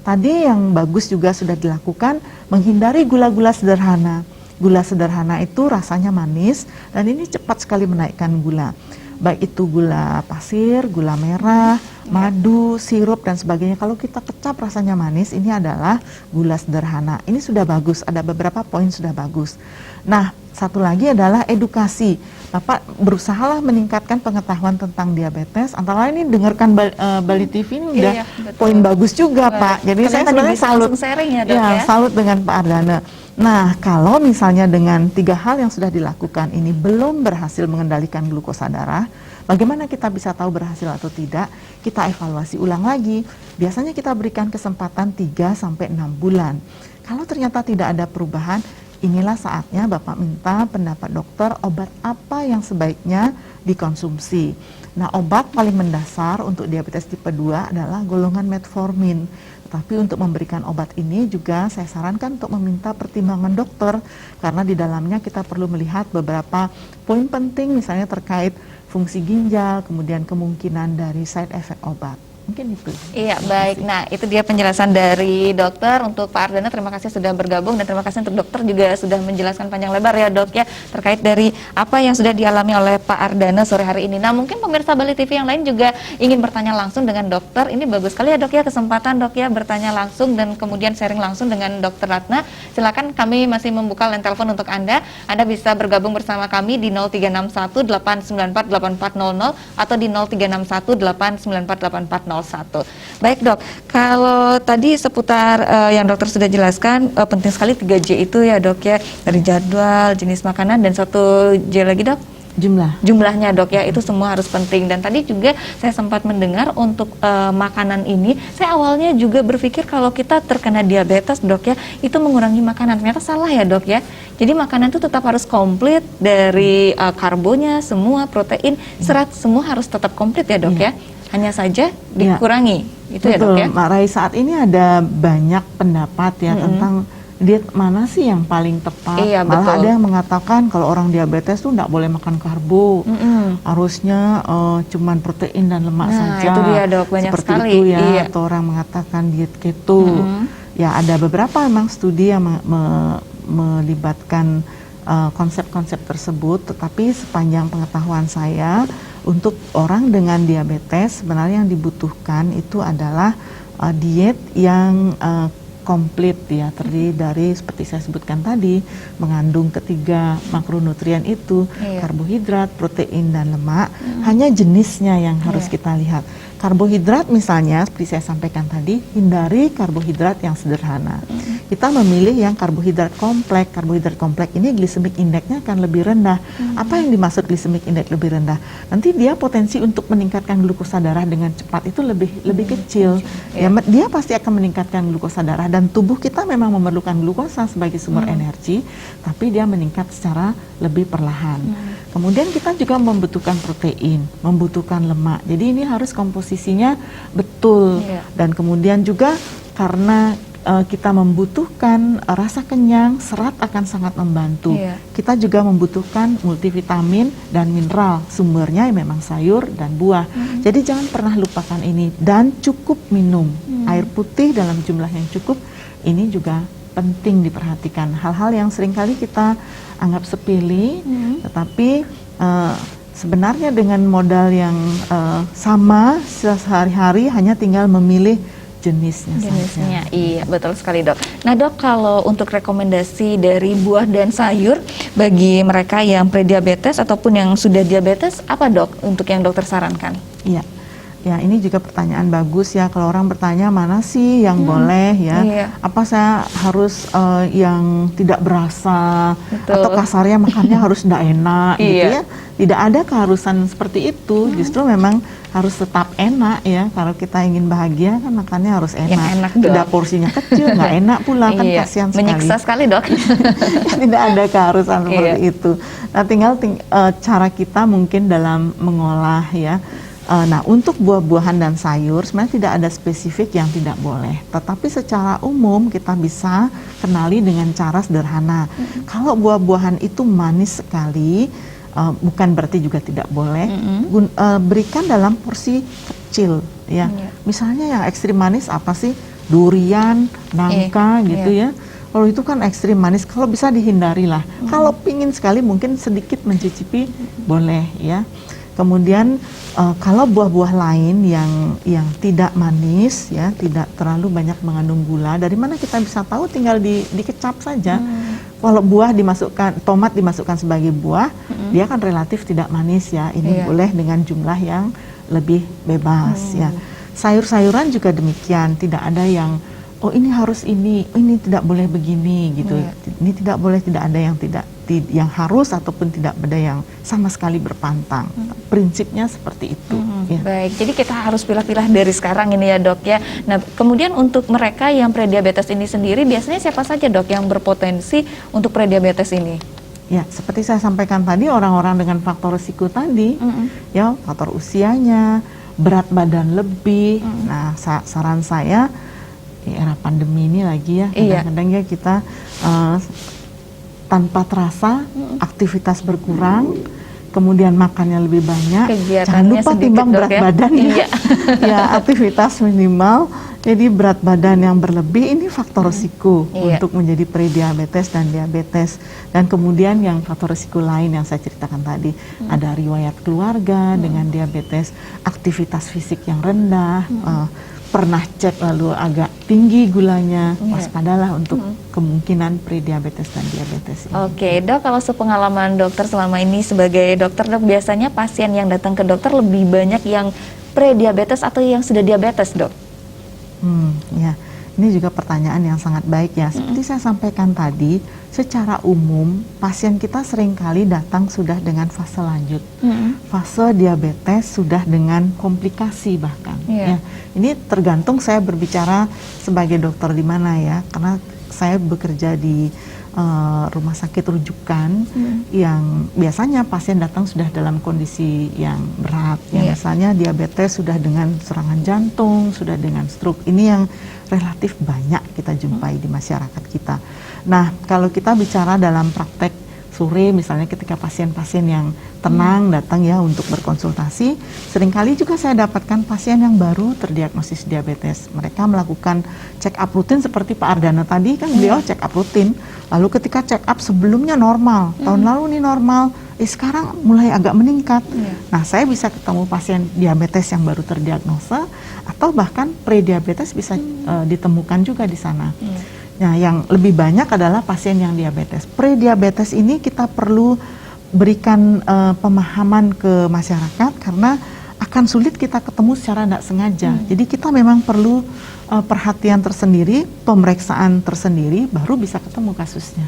Tadi yang bagus juga sudah dilakukan, menghindari gula-gula sederhana. Gula sederhana itu rasanya manis dan ini cepat sekali menaikkan gula. Baik itu gula pasir, gula merah, madu, sirup dan sebagainya. Kalau kita kecap rasanya manis, ini adalah gula sederhana. Ini sudah bagus, ada beberapa poin sudah bagus. Nah, satu lagi adalah edukasi. Bapak berusahalah meningkatkan pengetahuan tentang diabetes. Antara lain ini dengarkan Bali TV ini udah poin bagus juga, Pak. Jadi saya sebenarnya salut, sharing ya, Dok, ya? salut dengan Pak Ardana. Nah, kalau misalnya dengan 3 hal yang sudah dilakukan ini belum berhasil mengendalikan glukosa darah, bagaimana kita bisa tahu berhasil atau tidak? Kita evaluasi ulang lagi. Biasanya kita berikan kesempatan 3-6 bulan. Kalau ternyata tidak ada perubahan, inilah saatnya Bapak minta pendapat dokter obat apa yang sebaiknya dikonsumsi. Nah, obat paling mendasar untuk diabetes tipe 2 adalah golongan metformin. Tapi untuk memberikan obat ini juga saya sarankan untuk meminta pertimbangan dokter karena di dalamnya kita perlu melihat beberapa poin penting misalnya terkait fungsi ginjal, kemudian kemungkinan dari side effect obat. Mungkin itu. Iya, baik. Nah, itu dia penjelasan dari dokter. Untuk Pak Ardana, terima kasih sudah bergabung dan terima kasih untuk dokter juga sudah menjelaskan panjang lebar ya, Dok, ya, terkait dari apa yang sudah dialami oleh Pak Ardana sore hari ini. Nah, mungkin pemirsa Bali TV yang lain juga ingin bertanya langsung dengan dokter. Ini bagus sekali ya, Dok, ya, kesempatan Dok ya bertanya langsung dan kemudian sharing langsung dengan Dokter Ratna. Silakan, kami masih membuka line telepon untuk Anda. Anda bisa bergabung bersama kami di 0361 894 8400 atau di 0361 894 8400. Baik, Dok, kalau tadi seputar yang dokter sudah jelaskan, penting sekali 3J itu ya, Dok, ya, dari jadwal, jenis makanan, dan satu J lagi, Dok? Jumlahnya, Dok, ya, itu semua harus penting. Dan tadi juga saya sempat mendengar untuk makanan ini, saya awalnya juga berpikir kalau kita terkena diabetes, Dok, ya, itu mengurangi makanan. Ternyata salah ya, Dok, ya. Jadi makanan itu tetap harus komplit dari karbonya, semua protein, serat, semua harus tetap komplit ya, Dok, ya. Hanya saja dikurangi, itu ya, Dok, ya? Mbak Rai, saat ini ada banyak pendapat ya tentang diet mana sih yang paling tepat. Malah ada yang mengatakan kalau orang diabetes tuh nggak boleh makan karbo, harusnya cuman protein dan lemak saja. Itu dia, Dok, banyak seperti sekali. itu ya. Atau orang mengatakan diet keto. Ya, ada beberapa memang studi yang melibatkan konsep-konsep tersebut, tetapi sepanjang pengetahuan saya, untuk orang dengan diabetes sebenarnya yang dibutuhkan itu adalah diet yang komplit ya, terdiri dari seperti saya sebutkan tadi, mengandung ketiga makronutrien itu, karbohidrat, protein dan lemak. Hanya jenisnya yang harus kita lihat. Karbohidrat misalnya seperti saya sampaikan tadi, hindari karbohidrat yang sederhana. Kita memilih yang karbohidrat kompleks. Karbohidrat kompleks ini glycemic index-nya akan lebih rendah. Apa yang dimaksud glycemic index lebih rendah? Nanti dia potensi untuk meningkatkan glukosa darah dengan cepat itu lebih kecil. Ya, dia pasti akan meningkatkan glukosa darah dan tubuh kita memang memerlukan glukosa sebagai sumber energi, tapi dia meningkat secara lebih perlahan. Kemudian kita juga membutuhkan protein, membutuhkan lemak. Jadi ini harus komposisinya betul. Dan kemudian juga karena kita membutuhkan rasa kenyang, serat akan sangat membantu. Kita juga membutuhkan multivitamin dan mineral. Sumbernya memang sayur dan buah. Jadi jangan pernah lupakan ini. Dan cukup minum air putih dalam jumlah yang cukup. Ini juga penting diperhatikan. Hal-hal yang seringkali kita anggap sepele, tetapi sebenarnya dengan modal yang sama sehari-hari, hanya tinggal memilih jenisnya saja. Iya, betul sekali, Dok. Nah, Dok, kalau untuk rekomendasi dari buah dan sayur bagi mereka yang prediabetes ataupun yang sudah diabetes, apa, Dok, untuk yang dokter sarankan? Iya. Ya, ini juga pertanyaan bagus ya. Kalau orang bertanya mana sih yang boleh ya? Apa saya harus yang tidak berasa atau kasarnya makannya harus tidak enak gitu ya? Tidak ada keharusan seperti itu. Justru memang harus tetap enak ya. Kalau kita ingin bahagia kan makannya harus enak. Yang enak, tidak porsinya kecil, nggak enak pula kan, kasihan sekali. Menyiksa sekali, Dok. Tidak ada keharusan seperti itu. Nah, tinggal cara kita mungkin dalam mengolah ya. Nah, untuk buah-buahan dan sayur sebenarnya tidak ada spesifik yang tidak boleh. Tetapi secara umum kita bisa kenali dengan cara sederhana. Kalau buah-buahan itu manis sekali, bukan berarti juga tidak boleh. Berikan dalam porsi kecil, ya. Misalnya yang ekstrim manis apa sih? Durian, nangka, gitu ya. Kalau itu kan ekstrim manis, kalau bisa dihindari lah. Kalau pingin sekali mungkin sedikit mencicipi boleh, ya. Kemudian kalau buah-buah lain yang tidak manis, ya, tidak terlalu banyak mengandung gula, dari mana kita bisa tahu? Tinggal dikecap saja. Kalau tomat dimasukkan sebagai buah, dia kan relatif tidak manis, ya. Ini boleh dengan jumlah yang lebih bebas, ya. Sayur-sayuran juga demikian, tidak ada yang ini harus ini tidak boleh begini, gitu. Ini tidak boleh, tidak ada yang harus ataupun tidak ada yang sama sekali berpantang. Prinsipnya seperti itu. Baik, jadi kita harus pilah-pilah dari sekarang ini ya, Dok, ya. Nah, kemudian untuk mereka yang prediabetes ini sendiri, biasanya siapa saja, Dok, yang berpotensi untuk prediabetes ini? Ya, seperti saya sampaikan tadi, orang-orang dengan faktor risiko tadi, ya, faktor usianya, berat badan lebih. Nah, saran saya di era pandemi ini lagi, ya, kadang-kadang ya kita tanpa terasa aktivitas berkurang, kemudian makannya lebih banyak, jangan lupa timbang berat badan, ya. Ya, aktivitas minimal. Jadi berat badan yang berlebih ini faktor risiko untuk menjadi prediabetes dan diabetes. Dan kemudian yang faktor risiko lain yang saya ceritakan tadi, ada riwayat keluarga dengan diabetes, aktivitas fisik yang rendah, pernah cek lalu agak tinggi gulanya, waspadalah untuk kemungkinan prediabetes dan diabetes ini. Oke, Dok, kalau sepengalaman dokter selama ini sebagai dokter, Dok, biasanya pasien yang datang ke dokter lebih banyak yang prediabetes atau yang sudah diabetes, Dok? Ya, ini juga pertanyaan yang sangat baik, ya. Seperti saya sampaikan tadi, secara umum pasien kita seringkali datang sudah dengan fase lanjut, fase diabetes sudah dengan komplikasi bahkan. Ya, ini tergantung saya berbicara sebagai dokter di mana, ya, karena saya bekerja di rumah sakit rujukan yang biasanya pasien datang sudah dalam kondisi yang berat, ya, misalnya diabetes sudah dengan serangan jantung, sudah dengan stroke. Ini yang relatif banyak kita jumpai di masyarakat kita. Nah, kalau kita bicara dalam praktek sore, misalnya ketika pasien-pasien yang tenang datang, ya, untuk berkonsultasi, seringkali juga saya dapatkan pasien yang baru terdiagnosis diabetes. Mereka melakukan check up rutin seperti Pak Ardana tadi, kan beliau check up rutin. Lalu ketika check up sebelumnya normal, tahun lalu ini normal, sekarang mulai agak meningkat. Nah, saya bisa ketemu pasien diabetes yang baru terdiagnosa, atau bahkan prediabetes bisa ditemukan juga di sana. Nah, yang lebih banyak adalah pasien yang diabetes. Prediabetes ini kita perlu berikan pemahaman ke masyarakat karena akan sulit kita ketemu secara tidak sengaja. Jadi kita memang perlu perhatian tersendiri, pemeriksaan tersendiri, baru bisa ketemu kasusnya.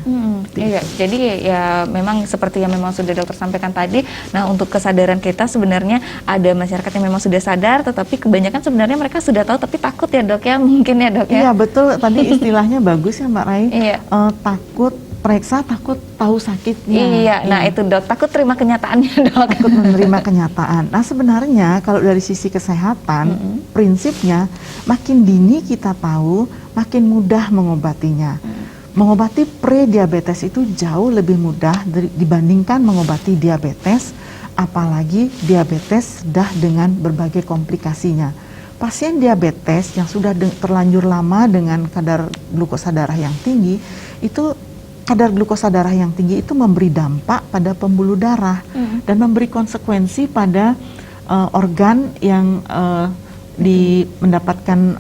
Iya, jadi ya memang seperti yang memang sudah dokter sampaikan tadi. Nah, untuk kesadaran kita sebenarnya ada masyarakat yang memang sudah sadar, tetapi kebanyakan sebenarnya mereka sudah tahu tapi takut, ya, Dok, ya, mungkin, ya, Dok, ya. Iya, betul. Tadi istilahnya bagus, ya, Mbak Rai. Takut periksa, takut tahu sakitnya. Iya, nah itu, Dok, takut terima kenyataannya, Dok. Takut menerima kenyataan. Nah, sebenarnya kalau dari sisi kesehatan, prinsipnya makin dini kita tahu, makin mudah mengobatinya. Mengobati prediabetes itu jauh lebih mudah dibandingkan mengobati diabetes, apalagi diabetes sudah dengan berbagai komplikasinya. Pasien diabetes yang sudah terlanjur lama dengan kadar glukosa darah yang tinggi, itu kadar glukosa darah yang tinggi itu memberi dampak pada pembuluh darah dan memberi konsekuensi pada organ yang mendapatkan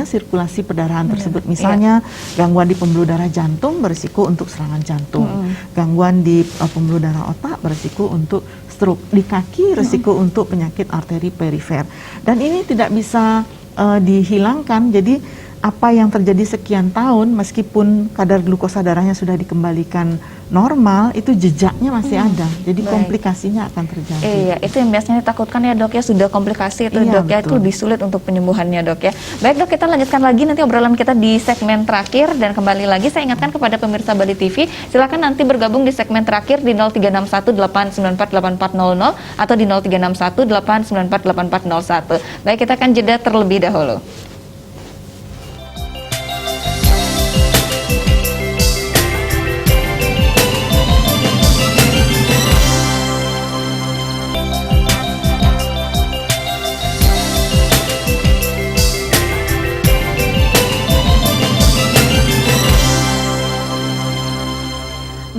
sirkulasi perdarahan tersebut. Misalnya gangguan di pembuluh darah jantung berisiko untuk serangan jantung, gangguan di pembuluh darah otak berisiko untuk stroke, di kaki risiko untuk penyakit arteri perifer. Dan ini tidak bisa dihilangkan. Jadi apa yang terjadi sekian tahun, meskipun kadar glukosa darahnya sudah dikembalikan normal, itu jejaknya masih ada. Jadi komplikasinya akan terjadi. Iya, itu yang biasanya ditakutkan, ya, Dok, ya, sudah komplikasi itu, Dok, ya, itu lebih sulit untuk penyembuhannya, Dok, ya. Baik, Dok, kita lanjutkan lagi nanti obrolan kita di segmen terakhir, dan kembali lagi saya ingatkan kepada pemirsa Bali TV, silakan nanti bergabung di segmen terakhir di 0361894800 atau di 0361894801. Baik, kita akan jeda terlebih dahulu.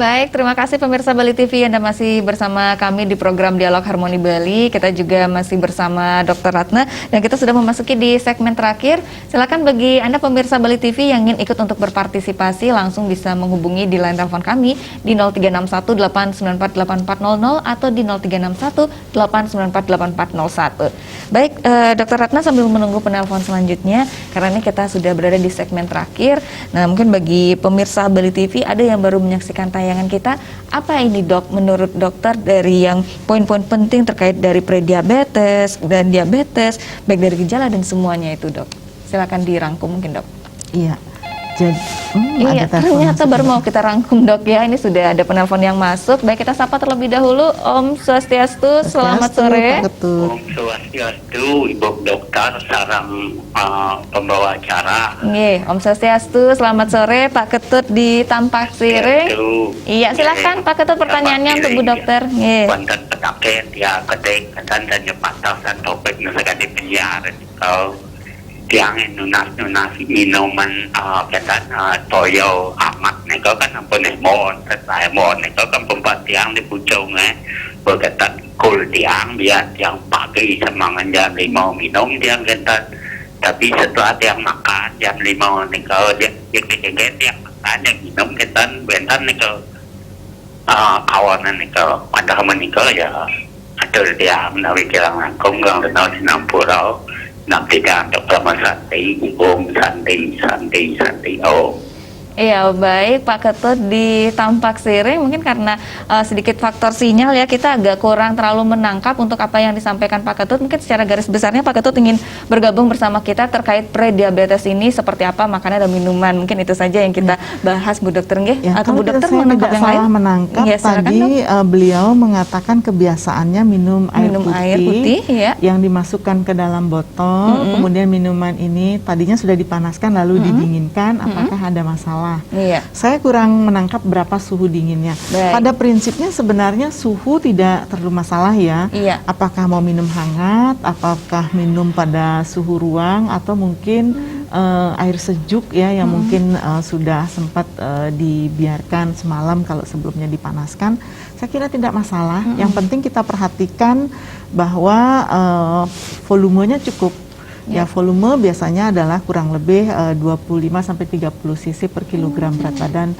Baik, terima kasih pemirsa Bali TV, Anda masih bersama kami di program Dialog Harmoni Bali. Kita juga masih bersama Dr. Ratna dan kita sudah memasuki di segmen terakhir. Silakan bagi Anda pemirsa Bali TV yang ingin ikut untuk berpartisipasi langsung bisa menghubungi di line telepon kami di 0361 894 8400 atau di 0361 894 8401. Baik, Dr. Ratna sambil menunggu penelpon selanjutnya karena ini kita sudah berada di segmen terakhir. Nah, mungkin bagi pemirsa Bali TV ada yang baru menyaksikan tayangan kita, apa ini dok menurut dokter dari yang poin-poin penting terkait dari prediabetes dan diabetes, baik dari gejala dan semuanya itu dok? Silakan dirangkum mungkin dok. Iya. Jadi, iya, ternyata baru mau kita rangkum dok ya. Ini sudah ada penelpon yang masuk. Baik, kita sapa terlebih dahulu. Om Swastiastu, selamat sore. Om Swastiastu, Ibu Dokter, sarang pembawa acara. Nggih, Om Swastiastu, selamat sore. Pak Ketut di Tampak Siring. Iya, silakan Pak Ketut pertanyaannya untuk Bu Dokter. Nggih. Wonten penyakit ya ketik dan nyepatasan topik nasa di penjara kalau tiang nunas minuman ketan toyo amat nego kan ampun mon saya mon nego kan pembuat tiang di pucung berketat kul tiang biar tiang pagi semangat jam 5 minum tiang ketan tapi setelah tiang makan jam 5 nego dia tiang makan yang minum ketan bentar nego kawanan nego pada nego ya ada tiang nawi kilang langkung gang denau sinampura nanti kan dokter Santi, Santi, oh. Iya, baik Pak Ketut di Tampak Siring, mungkin karena sedikit faktor sinyal ya, kita agak kurang terlalu menangkap untuk apa yang disampaikan Pak Ketut. Mungkin secara garis besarnya Pak Ketut ingin bergabung bersama kita terkait prediabetes ini seperti apa, makanan dan minuman. Mungkin itu saja yang kita bahas Bu Dokter nggih. Ya, atau Bu Dokter saya menangkap tidak yang salah lain? menangkap Ya, silakan, tadi beliau mengatakan kebiasaannya minum air putih ya, yang dimasukkan ke dalam botol, kemudian minuman ini tadinya sudah dipanaskan lalu didinginkan, apakah ada masalah? Iya. Saya kurang menangkap berapa suhu dinginnya. Baik. Pada prinsipnya sebenarnya suhu tidak terlalu masalah ya. Iya. Apakah mau minum hangat, apakah minum pada suhu ruang, atau mungkin air sejuk ya yang mungkin sudah sempat dibiarkan semalam kalau sebelumnya dipanaskan. Saya kira tidak masalah. Yang penting kita perhatikan bahwa volumenya cukup. Ya, volume biasanya adalah kurang lebih 25 sampai 30 cc per kilogram berat badan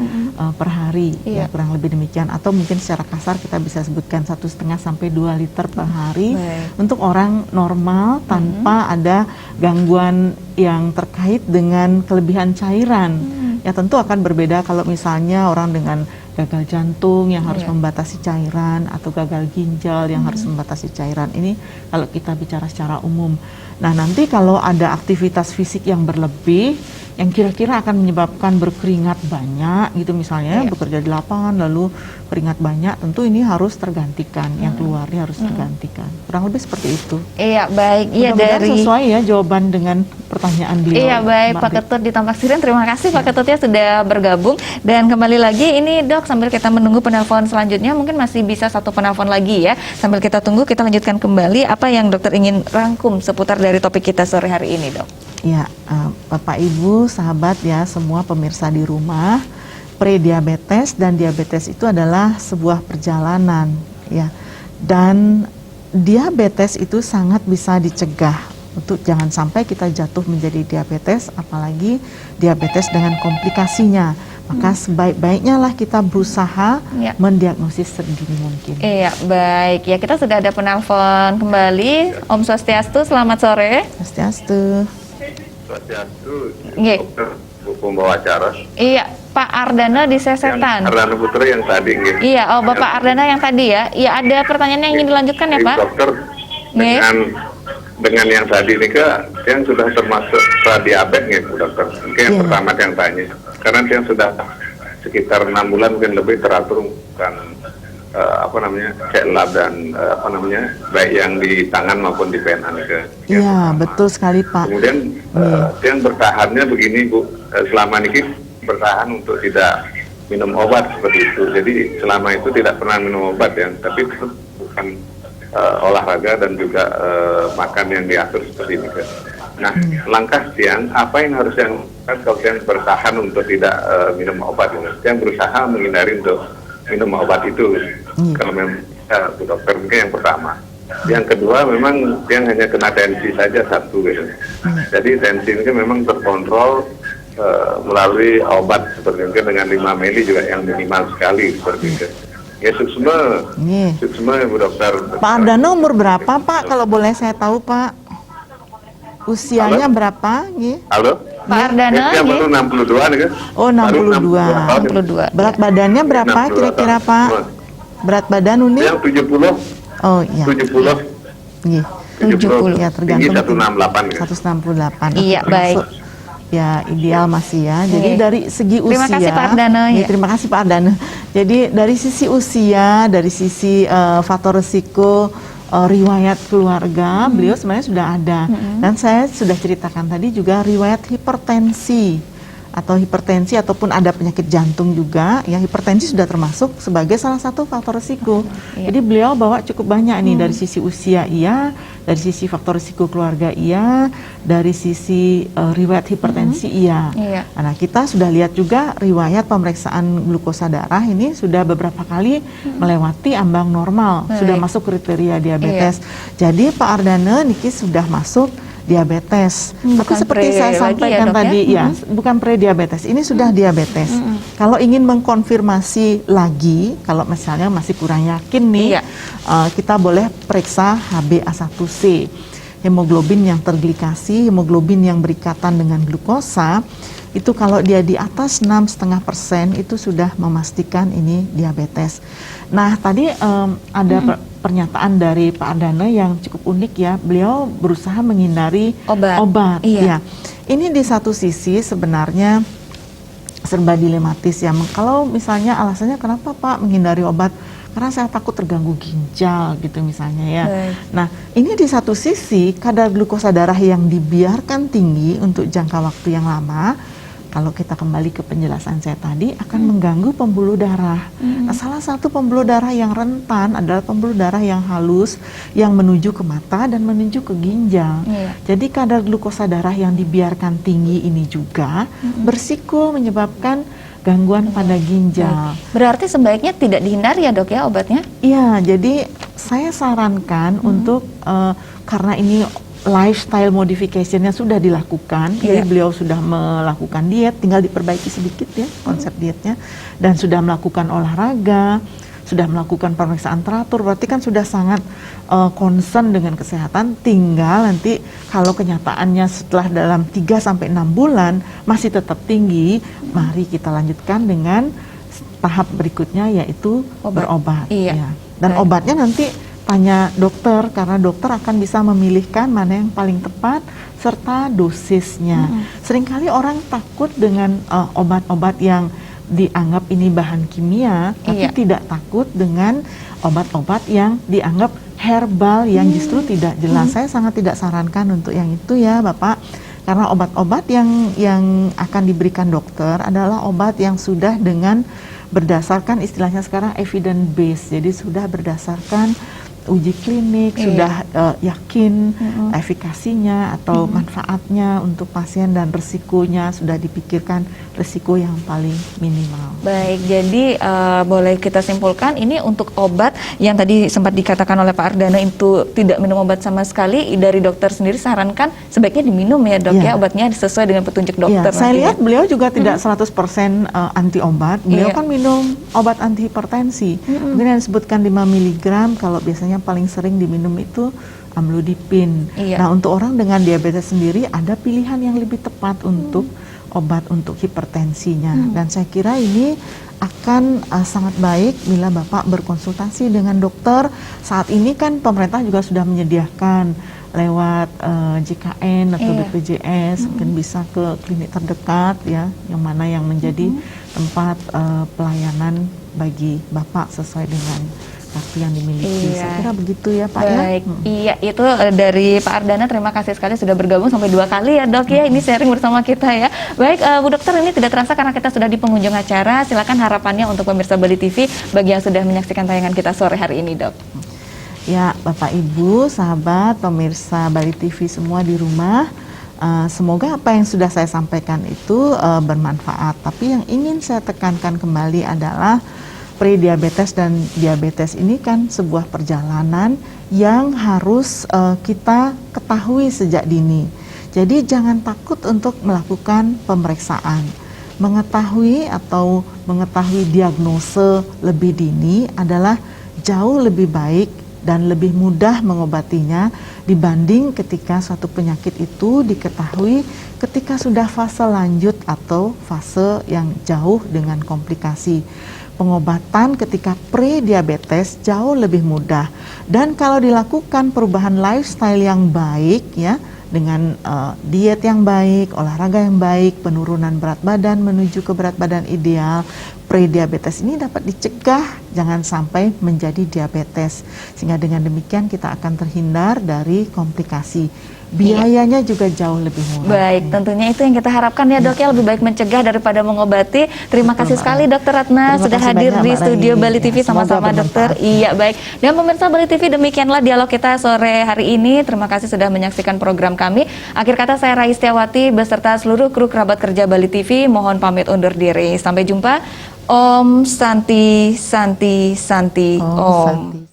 per hari. Ya, kurang lebih demikian. Atau mungkin secara kasar kita bisa sebutkan 1,5 sampai 2 liter per hari untuk orang normal tanpa ada gangguan yang terkait dengan kelebihan cairan. Ya, tentu akan berbeda kalau misalnya orang dengan gagal jantung yang harus membatasi cairan atau gagal ginjal yang harus membatasi cairan. Ini kalau kita bicara secara umum. Nah, nanti kalau ada aktivitas fisik yang berlebih yang kira-kira akan menyebabkan berkeringat banyak gitu misalnya, bekerja di lapangan lalu keringat banyak, tentu ini harus tergantikan, yang keluarnya harus tergantikan. Kurang lebih seperti itu. Iya, baik. Iya, mudah-mudahan dari sesuai ya jawaban dengan pertanyaan beliau. Iya, baik Pak Ketut di Tampak Siring. Terima kasih Pak Ketut ya sudah bergabung. Dan kembali lagi ini Dok, sambil kita menunggu penelpon selanjutnya, mungkin masih bisa satu penelpon lagi ya. Sambil kita tunggu, kita lanjutkan kembali apa yang dokter ingin rangkum seputar dari topik kita sore hari ini, Dok. Ya, Bapak Ibu, sahabat ya, semua pemirsa di rumah, prediabetes dan diabetes itu adalah sebuah perjalanan ya. Dan diabetes itu sangat bisa dicegah untuk jangan sampai kita jatuh menjadi diabetes, apalagi diabetes dengan komplikasinya. Maka sebaik-baiknya lah kita berusaha mendiagnosis sedini mungkin. Iya, baik. Ya, kita sudah ada penelpon kembali. Om Swastiastu, selamat sore. Swastiastu. Swastiastu, Nggih. dokter, pembawa acara. Iya, Pak Ardana di Sesetan. Ardana Putra yang tadi. Iya, oh Bapak Ardana yang tadi ya. Iya, ada pertanyaan yang ingin dilanjutkan ya Pak? Dokter, dengan yang tadi ini yang sudah termasuk pradiabetes nih Bu Dokter. Mungkin yang pertama yang tanya. Karena yang sudah sekitar 6 bulan mungkin lebih teratur kan cek lab dan baik yang di tangan maupun di pena ke. Iya, betul sekali Pak. Kemudian yang bertahannya begini Bu, selama ini bertahan untuk tidak minum obat seperti itu. Jadi selama itu tidak pernah minum obat ya, tapi bukan olahraga dan juga makan yang diatur seperti ini. Nah, langkah Tiang, apa yang harus yang kalau Tiang bertahan untuk tidak minum obat, Tiang berusaha menghindari untuk minum obat itu. Kalau memang Bu Dokter, mungkin yang pertama. Yang kedua, memang yang hanya kena tensi saja satu gitu. Jadi tensi ini kan memang terkontrol melalui obat seperti mungkin dengan 5 mili juga yang minimal sekali seperti itu. Ya suksma Bu Dokter. Pak Ardana umur berapa Pak? Kalau boleh saya tahu Pak, usianya berapa? Halo? Pak Ardana, Dia baru 62 nih kan? Oh, 62. 62. Berat badannya berapa 62 kira-kira tahun. Pak? Berat badan Uni? Yang 70, Oh iya. 70, Iya. 70. Ya tinggi tergantung. 168 kan? 168. Iya, Oke, baik. masuk. Ya ideal masih ya. Jadi Iya. dari segi usia. Terima kasih, Pak Ardana, Ya, ya. terima kasih Pak Ardana. Jadi dari sisi usia, dari sisi faktor risiko, riwayat keluarga, beliau sebenarnya sudah ada. Dan saya sudah ceritakan tadi juga riwayat hipertensi ataupun ada penyakit jantung juga. Ya, hipertensi sudah termasuk sebagai salah satu faktor risiko. Iya. Jadi beliau bawa cukup banyak nih dari sisi usia iya, dari sisi faktor risiko keluarga iya, dari sisi riwayat hipertensi iya. Iya. Nah, kita sudah lihat juga riwayat pemeriksaan glukosa darah ini sudah beberapa kali melewati ambang normal, sudah Baik. masuk kriteria diabetes. Jadi Pak Ardana niki sudah masuk diabetes. Tapi Bukan seperti pre saya lagi sampaikan ya, Dok, tadi, ya? bukan pre-diabetes, ini sudah diabetes. Kalau ingin mengkonfirmasi lagi, kalau misalnya masih kurang yakin nih, Iya. kita boleh periksa HbA1c, hemoglobin yang terglikasi, hemoglobin yang berikatan dengan glukosa. Itu kalau dia di atas 6,5% itu sudah memastikan ini diabetes. Nah tadi ada pernyataan dari Pak Ardana yang cukup unik ya. Beliau berusaha menghindari obat. Iya. Ya. Ini di satu sisi sebenarnya serba dilematis ya. Kalau misalnya alasannya kenapa Pak menghindari obat? Karena saya takut terganggu ginjal gitu misalnya ya. Baik. Nah ini di satu sisi kadar glukosa darah yang dibiarkan tinggi untuk jangka waktu yang lama, kalau kita kembali ke penjelasan saya tadi akan mengganggu pembuluh darah. Nah, salah satu pembuluh darah yang rentan adalah pembuluh darah yang halus yang menuju ke mata dan menuju ke ginjal. Iya. Jadi kadar glukosa darah yang dibiarkan tinggi ini juga bersiko menyebabkan gangguan pada ginjal. Berarti sebaiknya tidak dihindari ya, Dok, ya obatnya? Iya, jadi saya sarankan untuk karena ini lifestyle modification-nya sudah dilakukan, jadi Iya. beliau sudah melakukan diet, tinggal diperbaiki sedikit ya konsep dietnya, dan sudah melakukan olahraga, sudah melakukan pemeriksaan teratur, berarti kan sudah sangat concern dengan kesehatan. Tinggal nanti kalau kenyataannya setelah dalam 3 sampai 6 bulan masih tetap tinggi, mari kita lanjutkan dengan tahap berikutnya yaitu berobat. Iya. Ya. Dan Baik. obatnya nanti tanya dokter, karena dokter akan bisa memilihkan mana yang paling tepat serta dosisnya. Seringkali orang takut dengan obat-obat yang dianggap ini bahan kimia, tapi Iya. tidak takut dengan obat-obat yang dianggap herbal yang justru tidak jelas. Saya sangat tidak sarankan untuk yang itu ya Bapak, karena obat-obat yang akan diberikan dokter adalah obat yang sudah dengan berdasarkan istilahnya sekarang evidence based, jadi sudah berdasarkan uji klinik, Iya. sudah yakin efikasinya atau manfaatnya untuk pasien, dan resikonya sudah dipikirkan resiko yang paling minimal. Baik, jadi boleh kita simpulkan ini untuk obat yang tadi sempat dikatakan oleh Pak Ardana itu tidak minum obat sama sekali, dari dokter sendiri sarankan sebaiknya diminum ya Dok Iya. ya obatnya sesuai dengan petunjuk dokter. Ya, saya nantinya. lihat beliau juga tidak 100% anti obat. Beliau Iya. kan minum obat anti hipertensi. Mungkin yang disebutkan 5 mg, kalau biasanya paling sering diminum itu amlodipin. Iya. Nah, untuk orang dengan diabetes sendiri ada pilihan yang lebih tepat untuk obat untuk hipertensinya. Dan saya kira ini akan sangat baik bila Bapak berkonsultasi dengan dokter. Saat ini kan pemerintah juga sudah menyediakan lewat JKN atau Iya. BPJS, mungkin bisa ke klinik terdekat ya, yang mana yang menjadi tempat pelayanan bagi Bapak sesuai dengan kartu yang dimiliki. Iya. Saya kira begitu ya Pak Baik, ya. iya itu dari Pak Ardana, terima kasih sekali sudah bergabung sampai 2 kali ya Dok ya, ini sharing bersama kita ya. Baik Bu Dokter, ini tidak terasa karena kita sudah di penghujung acara, silakan harapannya untuk pemirsa Bali TV bagi yang sudah menyaksikan tayangan kita sore hari ini Dok. Ya Bapak Ibu, sahabat, pemirsa Bali TV semua di rumah, semoga apa yang sudah saya sampaikan itu bermanfaat. Tapi yang ingin saya tekankan kembali adalah prediabetes dan diabetes ini kan sebuah perjalanan yang harus kita ketahui sejak dini. Jadi jangan takut untuk melakukan pemeriksaan. Mengetahui diagnose lebih dini adalah jauh lebih baik dan lebih mudah mengobatinya dibanding ketika suatu penyakit itu diketahui ketika sudah fase lanjut atau fase yang jauh dengan komplikasi. Pengobatan ketika pre-diabetes jauh lebih mudah, dan kalau dilakukan perubahan lifestyle yang baik ya, dengan diet yang baik, olahraga yang baik, penurunan berat badan menuju ke berat badan ideal, pre-diabetes ini dapat dicegah jangan sampai menjadi diabetes, sehingga dengan demikian kita akan terhindar dari komplikasi. Biayanya juga jauh lebih murah. Baik, tentunya itu yang kita harapkan ya dok ya, lebih baik mencegah daripada mengobati. Terima kasih sekali dokter Ratna sudah hadir di studio Bali TV sama-sama dokter. Iya baik, dan pemirsa Bali TV, demikianlah dialog kita sore hari ini. Terima kasih sudah menyaksikan program kami. Akhir kata saya Rai Setiawati beserta seluruh kru kerabat kerja Bali TV mohon pamit undur diri. Sampai jumpa. Om Santi Santi Santi Om.